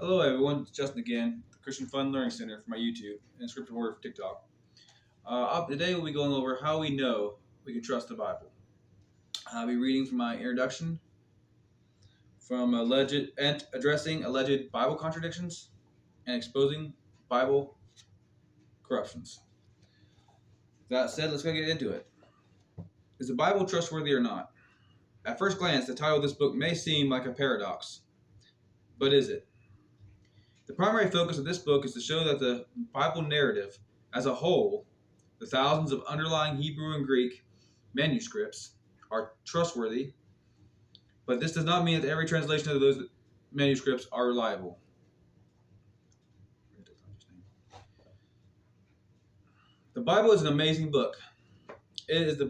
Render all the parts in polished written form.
Hello, everyone. It's Justin again, the Christian Fun Learning Center for my YouTube and Scripture Order for TikTok. Today, we'll be going over how we know we can trust the Bible. I'll be reading from my introduction from addressing alleged Bible contradictions and exposing Bible corruptions. That said, let's go get into it. Is the Bible trustworthy or not? At first glance, the title of this book may seem like a paradox, but is it? The primary focus of this book is to show that the Bible narrative as a whole, the thousands of underlying Hebrew and Greek manuscripts, are trustworthy, but this does not mean that every translation of those manuscripts are reliable. The Bible is an amazing book. It is the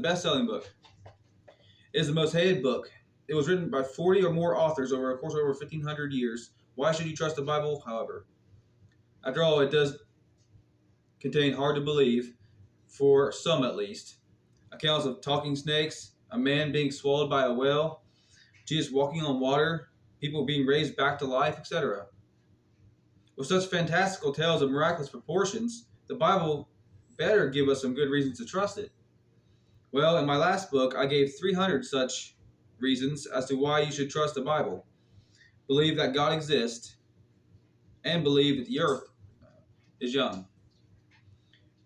best-selling book. It is the most hated book. It was written by 40 or more authors over a course of over 1,500 years. Why should you trust the Bible, however? After all, it does contain hard to believe, for some at least, accounts of talking snakes, a man being swallowed by a whale, Jesus walking on water, people being raised back to life, etc. With such fantastical tales of miraculous proportions, the Bible better give us some good reasons to trust it. Well, in my last book, I gave 300 such reasons as to why you should trust the Bible. Believe that God exists, and believe that the earth is young.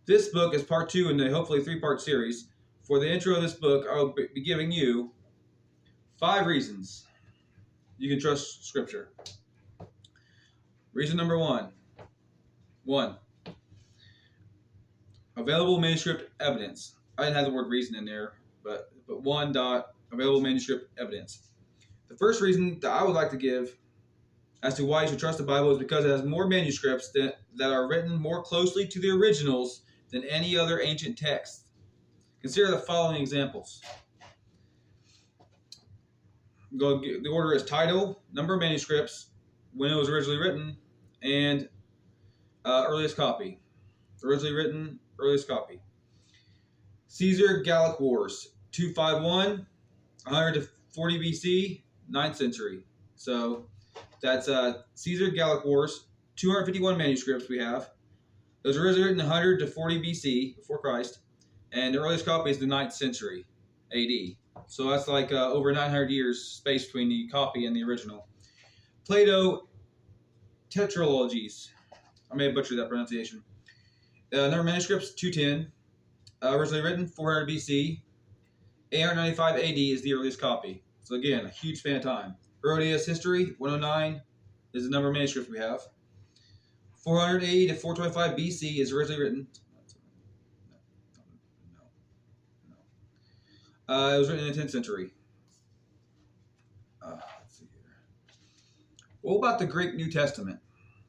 This book is part 2 in the hopefully 3-part series. For the intro of this book, I will be giving you 5 reasons you can trust Scripture. Reason number 1. 1. Available manuscript evidence. I didn't have the word reason in there, but 1. Available manuscript evidence. The first reason that I would like to give as to why you should trust the Bible is because it has more manuscripts that are written more closely to the originals than any other ancient text. Consider the following examples. The order is title, number of manuscripts, when it was originally written, and earliest copy. Originally written, earliest copy. Caesar Gallic Wars, 251, 100 to 40 BC, 9th century. So that's Caesar Gallic Wars, 251 manuscripts we have. Those were originally written 100 to 40 BC, before Christ, and the earliest copy is the 9th century AD. So that's like over 900 years space between the copy and the original. Plato Tetralogies. I may have butchered that pronunciation. Number of manuscripts, 210. Originally written, 400 BC. 895 AD is the earliest copy. So again, a huge span of time. Earliest history, 109 is the number of manuscripts we have. 480 to 425 BC is originally written. It was written in the 10th century. Let's see here. What about the Greek New Testament?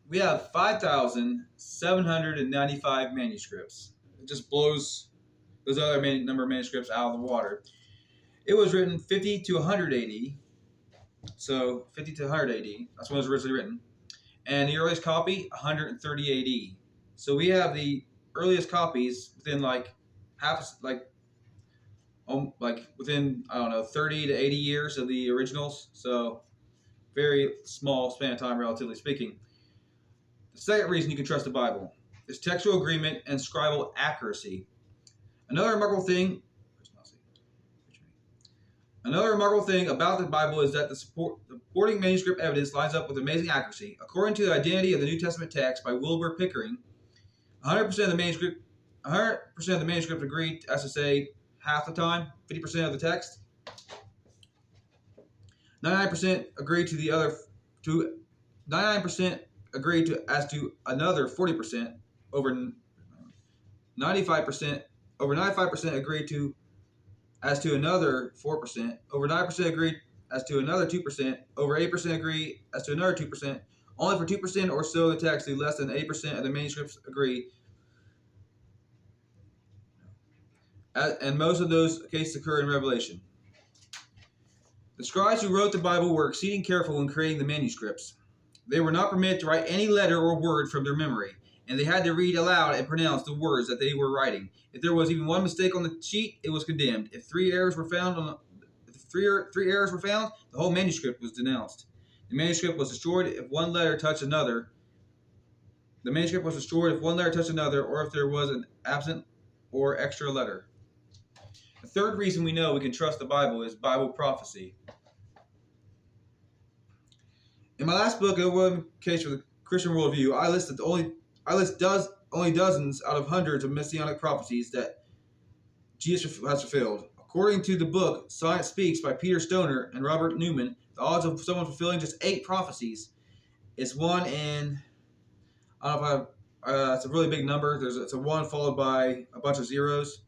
We have 5,795 manuscripts. It just blows those other number of manuscripts out of the water. It was written 50 to 100 AD. So 50 to 100 AD. That's when it was originally written. And the earliest copy, 130 AD. So we have the earliest copies within within, 30 to 80 years of the originals. So very small span of time, relatively speaking. The second reason you can trust the Bible is textual agreement and scribal accuracy. Another remarkable thing about the Bible is that the supporting manuscript evidence lines up with amazing accuracy. According to the Identity of the New Testament Text by Wilbur Pickering, 100% of the manuscript agreed as to say half the time, 50% of the text. 99% agreed to the other 99% agreed to as to another 40%. Over 95% agreed to as to another 4%. Over 9% agreed as to another 2%. Over 8% agreed as to another 2%. Only for 2% or so of the text do less than 8% of the manuscripts agree. And most of those cases occur in Revelation. The scribes who wrote the Bible were exceeding careful in creating the manuscripts. They were not permitted to write any letter or word from their memory, and they had to read aloud and pronounce the words that they were writing. If there was even one mistake on the sheet, it was condemned. If three errors were found, the whole manuscript was denounced. The manuscript was destroyed if one letter touched another. The manuscript was destroyed if one letter touched another, or if there was an absent or extra letter. The third reason we know we can trust the Bible is Bible prophecy. In my last book, Overwhelming Case for the Christian Worldview, I list only dozens out of hundreds of messianic prophecies that Jesus has fulfilled. According to the book Science Speaks by Peter Stoner and Robert Newman, the odds of someone fulfilling just 8 prophecies is 1 in, I don't know if it's a really big number. It's a 1 followed by a bunch of zeros,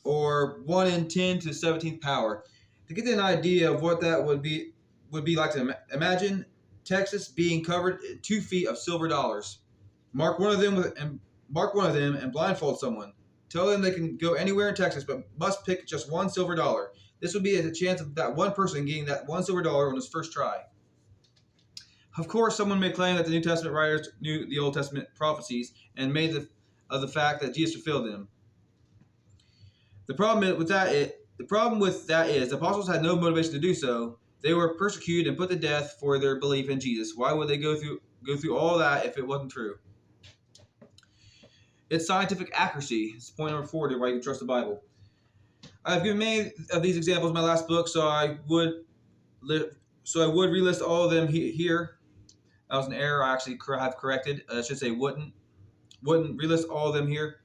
or 1 in 10 to the 17th power. To get an idea of what that would be like, to imagine Texas being covered in 2 feet of silver dollars. Mark one of them and blindfold someone. Tell them they can go anywhere in Texas, but must pick just one silver dollar. This would be a chance of that one person getting that one silver dollar on his first try. Of course, someone may claim that the New Testament writers knew the Old Testament prophecies and made of the fact that Jesus fulfilled them. The problem with that is the apostles had no motivation to do so. They were persecuted and put to death for their belief in Jesus. Why would they go through all that if it wasn't true? It's scientific accuracy. It's point number 4 to why you can trust the Bible. I've given many of these examples in my last book, so I would relist all of them here. That was an error I actually have corrected. I should say wouldn't relist all of them here.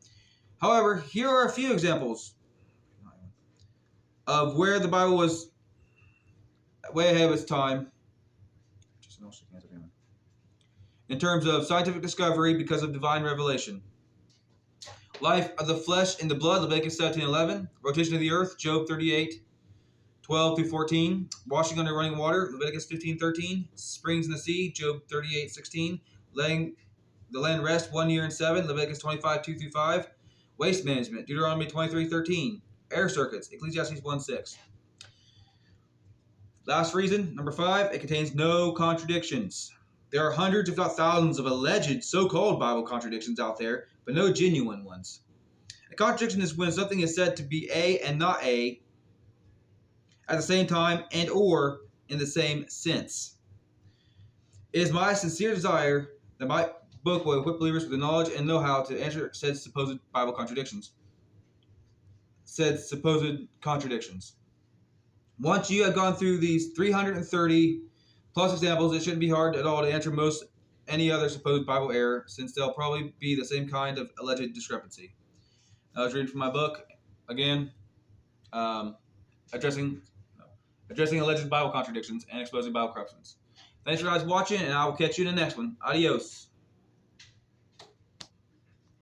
However, here are a few examples of where the Bible was way ahead of its time in terms of scientific discovery because of divine revelation. Life of the flesh in the blood, Leviticus 17:11. Rotation of the earth, Job 38:12-14. Washing under running water, Leviticus 15:13. Springs in the sea, Job 38:16. Letting the land rest 1 year and 7, Leviticus 25:2-5. Waste management, Deuteronomy 23:13. Air circuits, Ecclesiastes 1:6. Last reason, number 5, it contains no contradictions. There are hundreds, if not thousands, of alleged so-called Bible contradictions out there, but no genuine ones. A contradiction is when something is said to be A and not A at the same time and or in the same sense. It is my sincere desire that my book will equip believers with the knowledge and know-how to answer said supposed Bible contradictions. Once you have gone through these 330 plus examples, it shouldn't be hard at all to answer most any other supposed Bible error, since they'll probably be the same kind of alleged discrepancy. I was reading from my book, again, addressing alleged Bible contradictions and exposing Bible corruptions. Thanks for guys watching, and I will catch you in the next one. Adios.